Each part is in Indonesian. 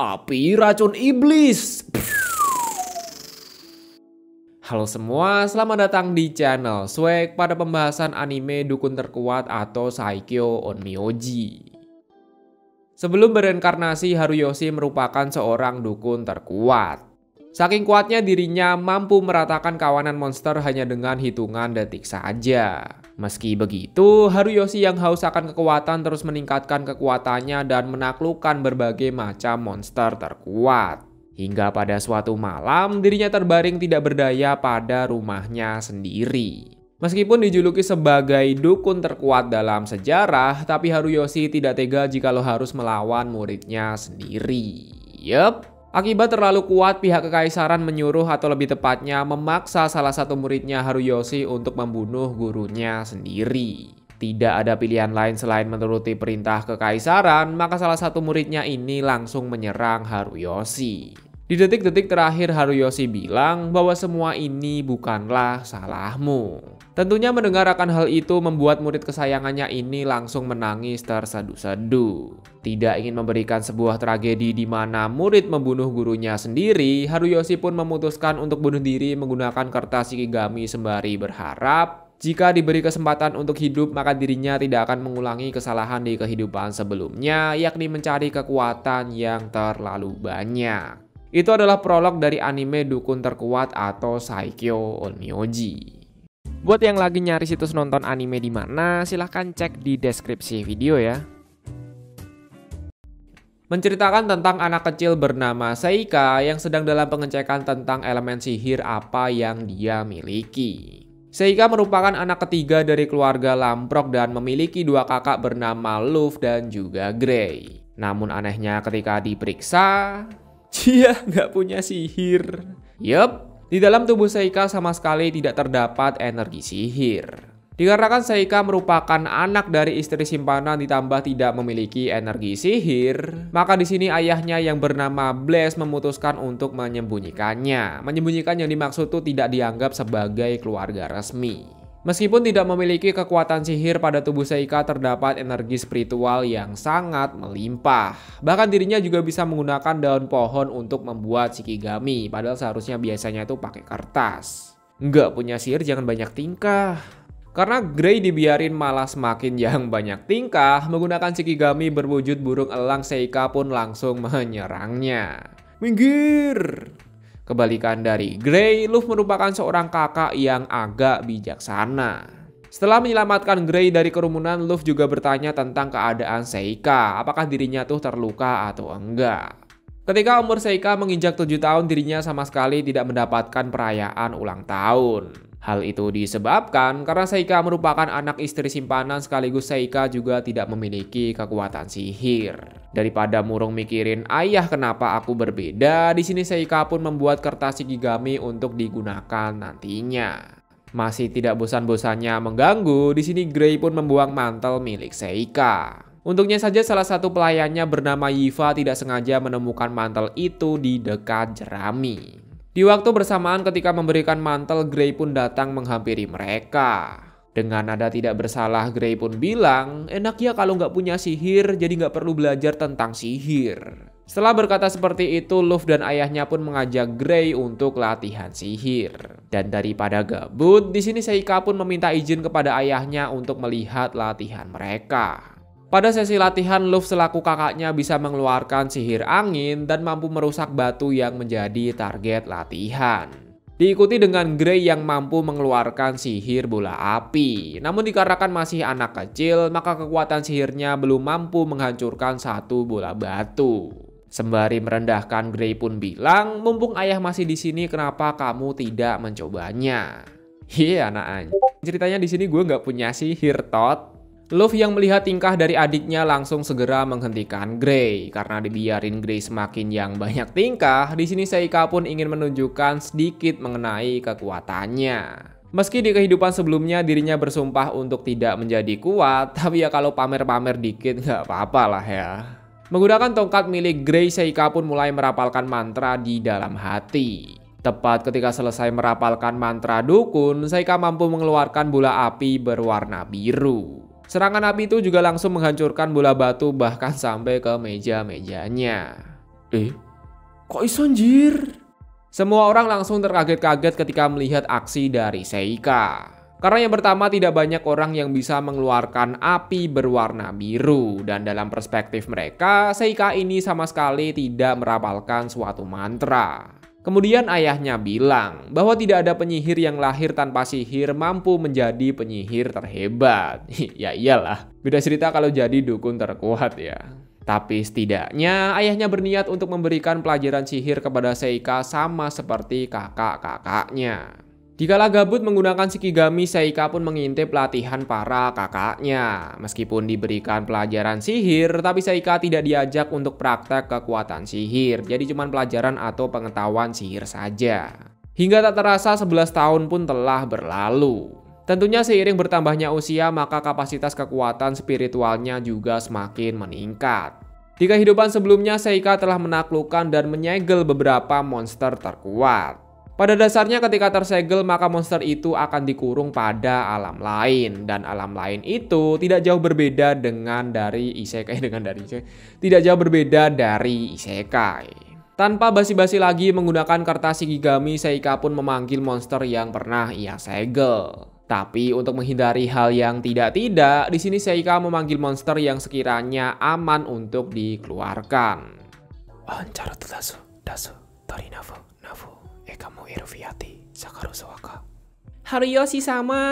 Api racun iblis. Halo semua, selamat datang di channel Swag pada pembahasan anime dukun terkuat atau Saikyo Onmyoji. Sebelum bereinkarnasi, Haruyoshi merupakan seorang dukun terkuat. Saking kuatnya dirinya mampu meratakan kawanan monster hanya dengan hitungan detik saja. Meski begitu, Haruyoshi yang haus akan kekuatan terus meningkatkan kekuatannya dan menaklukkan berbagai macam monster terkuat. Hingga pada suatu malam, dirinya terbaring tidak berdaya pada rumahnya sendiri. Meskipun dijuluki sebagai dukun terkuat dalam sejarah, tapi Haruyoshi tidak tega jikalau harus melawan muridnya sendiri. Akibat terlalu kuat, pihak kekaisaran menyuruh atau lebih tepatnya memaksa salah satu muridnya Haruyoshi untuk membunuh gurunya sendiri. Tidak ada pilihan lain selain menuruti perintah kekaisaran, maka salah satu muridnya ini langsung menyerang Haruyoshi. Di detik-detik terakhir Haruyoshi bilang bahwa semua ini bukanlah salahmu. Tentunya mendengar akan hal itu membuat murid kesayangannya ini langsung menangis terseduh-seduh. Tidak ingin memberikan sebuah tragedi di mana murid membunuh gurunya sendiri, Haruyoshi pun memutuskan untuk bunuh diri menggunakan kertas Shikigami sembari berharap jika diberi kesempatan untuk hidup maka dirinya tidak akan mengulangi kesalahan di kehidupan sebelumnya, yakni mencari kekuatan yang terlalu banyak. Itu adalah prolog dari anime dukun terkuat atau Saikyo Onmyoji. Buat yang lagi nyari situs nonton anime di mana, silahkan cek di deskripsi video ya. Menceritakan tentang anak kecil bernama Seika yang sedang dalam pengecekan tentang elemen sihir apa yang dia miliki. Seika merupakan anak ketiga dari keluarga Lamprok dan memiliki dua kakak bernama Luffy dan juga Gray. Namun anehnya ketika diperiksa, dia nggak punya sihir. Di dalam tubuh Seika sama sekali tidak terdapat energi sihir. Dikarenakan Seika merupakan anak dari istri simpanan ditambah tidak memiliki energi sihir, maka di sini ayahnya yang bernama Blaze memutuskan untuk menyembunyikannya. Menyembunyikan yang dimaksud itu tidak dianggap sebagai keluarga resmi. Meskipun tidak memiliki kekuatan sihir, pada tubuh Seika terdapat energi spiritual yang sangat melimpah. Bahkan dirinya juga bisa menggunakan daun pohon untuk membuat Shikigami, padahal seharusnya biasanya itu pakai kertas. Nggak punya sihir jangan banyak tingkah. Karena Gray dibiarin malah semakin yang banyak tingkah, menggunakan Shikigami berwujud burung elang, Seika pun langsung menyerangnya. Minggir! Kebalikan dari Gray, Luffy merupakan seorang kakak yang agak bijaksana. Setelah menyelamatkan Gray dari kerumunan, Luffy juga bertanya tentang keadaan Seika, apakah dirinya tuh terluka atau enggak. Ketika umur Seika menginjak 7 tahun, dirinya sama sekali tidak mendapatkan perayaan ulang tahun. Hal itu disebabkan karena Seika merupakan anak istri simpanan sekaligus Seika juga tidak memiliki kekuatan sihir. Daripada murung mikirin ayah kenapa aku berbeda, di sini Seika pun membuat kertas Shikigami untuk digunakan nantinya. Masih tidak bosan-bosannya mengganggu, di sini Gray pun membuang mantel milik Seika. Untungnya saja salah satu pelayannya bernama Yiva tidak sengaja menemukan mantel itu di dekat jerami. Di waktu bersamaan ketika memberikan mantel, Gray pun datang menghampiri mereka. Dengan nada tidak bersalah, Gray pun bilang, enak ya kalau nggak punya sihir, jadi nggak perlu belajar tentang sihir. Setelah berkata seperti itu, Luffy dan ayahnya pun mengajak Gray untuk latihan sihir. Dan daripada gabut, di sini Seika pun meminta izin kepada ayahnya untuk melihat latihan mereka. Pada sesi latihan, Luffy selaku kakaknya bisa mengeluarkan sihir angin dan mampu merusak batu yang menjadi target latihan. Diikuti dengan Gray yang mampu mengeluarkan sihir bola api. Namun dikarenakan masih anak kecil, maka kekuatan sihirnya belum mampu menghancurkan satu bola batu. Sembari merendahkan, Gray pun bilang, mumpung ayah masih di sini, kenapa kamu tidak mencobanya? Anak anjing. Ceritanya di sini gue nggak punya sihir, Tot. Luffy yang melihat tingkah dari adiknya langsung segera menghentikan Gray. Karena dibiarin Gray semakin yang banyak tingkah, di sini Seika pun ingin menunjukkan sedikit mengenai kekuatannya. Meski di kehidupan sebelumnya dirinya bersumpah untuk tidak menjadi kuat, tapi ya kalau pamer-pamer dikit nggak apa-apa lah ya. Menggunakan tongkat milik Gray, Seika pun mulai merapalkan mantra di dalam hati. Tepat ketika selesai merapalkan mantra dukun, Seika mampu mengeluarkan bola api berwarna biru. Serangan api itu juga langsung menghancurkan bola batu bahkan sampai ke meja-mejanya. Kok iso anjir? Semua orang langsung terkaget-kaget ketika melihat aksi dari Seika. Karena yang pertama tidak banyak orang yang bisa mengeluarkan api berwarna biru. Dan dalam perspektif mereka, Seika ini sama sekali tidak merapalkan suatu mantra. Kemudian ayahnya bilang bahwa tidak ada penyihir yang lahir tanpa sihir mampu menjadi penyihir terhebat. Ya iyalah, beda cerita kalau jadi dukun terkuat ya. Tapi setidaknya ayahnya berniat untuk memberikan pelajaran sihir kepada Seika sama seperti kakak-kakaknya. Dikala gabut menggunakan Shikigami, Seika pun mengintip latihan para kakaknya. Meskipun diberikan pelajaran sihir, tapi Seika tidak diajak untuk praktek kekuatan sihir. Jadi cuma pelajaran atau pengetahuan sihir saja. Hingga tak terasa 11 tahun pun telah berlalu. Tentunya seiring bertambahnya usia, maka kapasitas kekuatan spiritualnya juga semakin meningkat. Di kehidupan sebelumnya, Seika telah menaklukkan dan menyegel beberapa monster terkuat. Pada dasarnya ketika tersegel, maka monster itu akan dikurung pada alam lain. Dan alam lain itu tidak jauh berbeda dari isekai. Tidak jauh berbeda dari isekai. Tanpa basi-basi lagi menggunakan kertas Shikigami, Seika pun memanggil monster yang pernah ia segel. Tapi untuk menghindari hal yang tidak-tidak, di sini Seika memanggil monster yang sekiranya aman untuk dikeluarkan. Haruyoshi sama.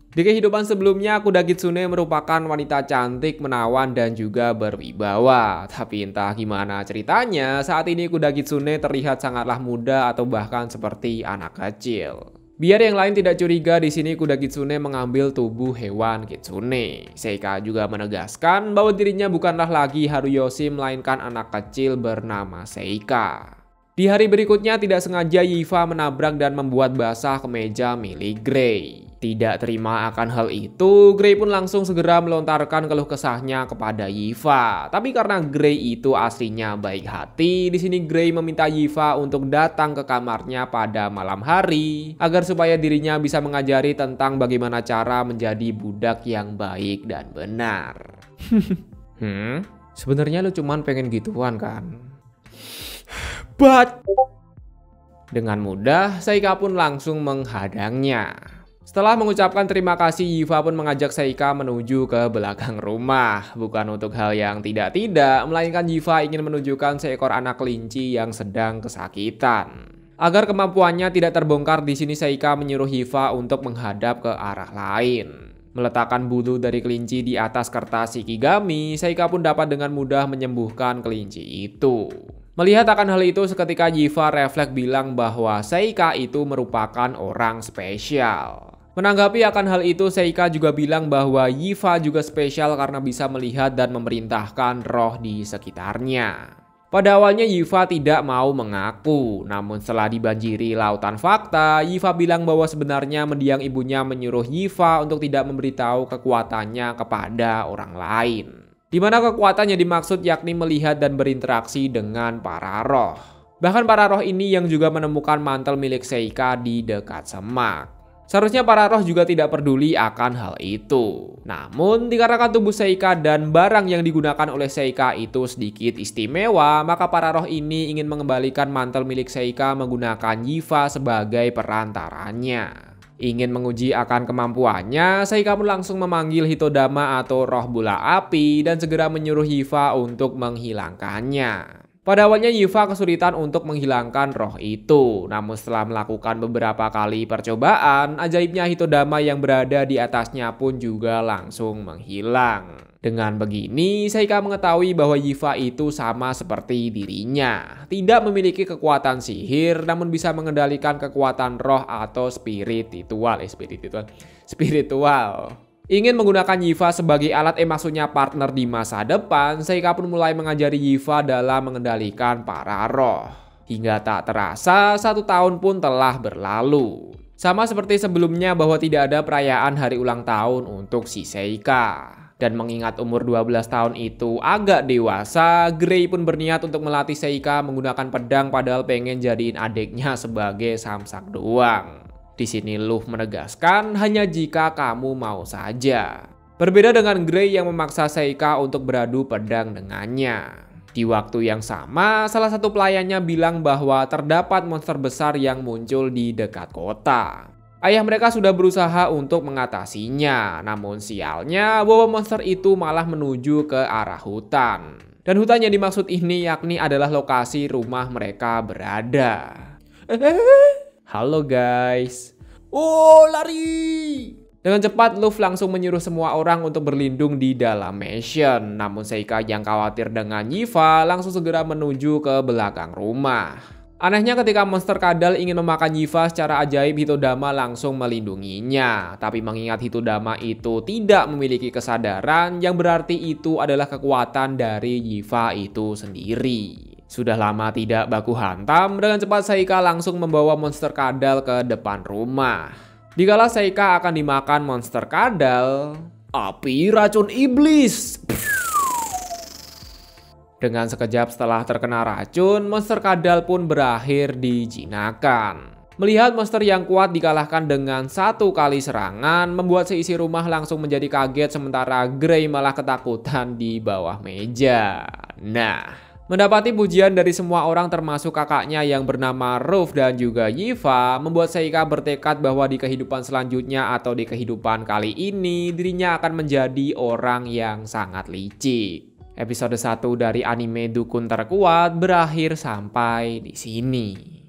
Di kehidupan sebelumnya, Kuda Kitsune merupakan wanita cantik, menawan, dan juga berwibawa. Tapi entah gimana ceritanya, saat ini Kuda Kitsune terlihat sangatlah muda atau bahkan seperti anak kecil. Biar yang lain tidak curiga, di sini Kuda Kitsune mengambil tubuh hewan Kitsune. Seika juga menegaskan bahwa dirinya bukanlah lagi Haruyoshi, melainkan anak kecil bernama Seika. Di hari berikutnya tidak sengaja Yifa menabrak dan membuat basah kemeja milik Grey. Tidak terima akan hal itu, Grey pun langsung segera melontarkan keluh kesahnya kepada Yifa. Tapi karena Grey itu aslinya baik hati, di sini Grey meminta Yifa untuk datang ke kamarnya pada malam hari agar supaya dirinya bisa mengajari tentang bagaimana cara menjadi budak yang baik dan benar. Sebenarnya lu cuman pengen gituan kan? Dengan mudah, Seika pun langsung menghadangnya. Setelah mengucapkan terima kasih, Yifa pun mengajak Seika menuju ke belakang rumah. Bukan untuk hal yang tidak-tidak, melainkan Yifa ingin menunjukkan seekor anak kelinci yang sedang kesakitan. Agar kemampuannya tidak terbongkar, di sini Seika menyuruh Yifa untuk menghadap ke arah lain. Meletakkan bulu dari kelinci di atas kertas Shikigami, Seika pun dapat dengan mudah menyembuhkan kelinci itu. Melihat akan hal itu, seketika Yifa refleks bilang bahwa Seika itu merupakan orang spesial. Menanggapi akan hal itu, Seika juga bilang bahwa Yifa juga spesial karena bisa melihat dan memerintahkan roh di sekitarnya. Pada awalnya Yifa tidak mau mengaku, namun setelah dibanjiri lautan fakta, Yifa bilang bahwa sebenarnya mendiang ibunya menyuruh Yifa untuk tidak memberitahu kekuatannya kepada orang lain. Di mana kekuatan yang dimaksud yakni melihat dan berinteraksi dengan para roh. Bahkan para roh ini yang juga menemukan mantel milik Seika di dekat semak. Seharusnya para roh juga tidak peduli akan hal itu. Namun dikarenakan tubuh Seika dan barang yang digunakan oleh Seika itu sedikit istimewa, maka para roh ini ingin mengembalikan mantel milik Seika menggunakan Yifa sebagai perantaranya. Ingin menguji akan kemampuannya, Seika pun langsung memanggil Hitodama atau roh bola api dan segera menyuruh Yifa untuk menghilangkannya. Pada awalnya Yifa kesulitan untuk menghilangkan roh itu, namun setelah melakukan beberapa kali percobaan, ajaibnya Hitodama yang berada di atasnya pun juga langsung menghilang. Dengan begini, Seika mengetahui bahwa Yifa itu sama seperti dirinya. Tidak memiliki kekuatan sihir, namun bisa mengendalikan kekuatan roh atau spiritual. Ingin menggunakan Yifa sebagai alat maksudnya partner di masa depan, Seika pun mulai mengajari Yifa dalam mengendalikan para roh. Hingga tak terasa, 1 tahun pun telah berlalu. Sama seperti sebelumnya bahwa tidak ada perayaan hari ulang tahun untuk si Seika. Dan mengingat umur 12 tahun itu agak dewasa, Grey pun berniat untuk melatih Seika menggunakan pedang padahal pengen jadiin adiknya sebagai samsak doang. Di sini Luffy menegaskan hanya jika kamu mau saja. Berbeda dengan Grey yang memaksa Seika untuk beradu pedang dengannya. Di waktu yang sama, salah satu pelayannya bilang bahwa terdapat monster besar yang muncul di dekat kota. Ayah mereka sudah berusaha untuk mengatasinya, namun sialnya bahwa monster itu malah menuju ke arah hutan. Dan hutan yang dimaksud ini yakni adalah lokasi rumah mereka berada. Halo guys. Oh, lari! Dengan cepat, Luffy langsung menyuruh semua orang untuk berlindung di dalam mansion. Namun Seika yang khawatir dengan Yiva langsung segera menuju ke belakang rumah. Anehnya ketika monster kadal ingin memakan Yiva secara ajaib, Hitodama langsung melindunginya. Tapi mengingat Hitodama itu tidak memiliki kesadaran, yang berarti itu adalah kekuatan dari Yiva itu sendiri. Sudah lama tidak baku hantam, dengan cepat Seika langsung membawa monster kadal ke depan rumah. Dikala Seika akan dimakan monster kadal, api racun iblis. Dengan sekejap setelah terkena racun, monster kadal pun berakhir dijinakan. Melihat monster yang kuat dikalahkan dengan satu kali serangan, membuat seisi rumah langsung menjadi kaget sementara Gray malah ketakutan di bawah meja. Nah, mendapati pujian dari semua orang termasuk kakaknya yang bernama Ruff dan juga Yiva, membuat Seika bertekad bahwa di kehidupan selanjutnya atau di kehidupan kali ini dirinya akan menjadi orang yang sangat licik. Episode 1 dari anime Dukun Terkuat berakhir sampai di sini.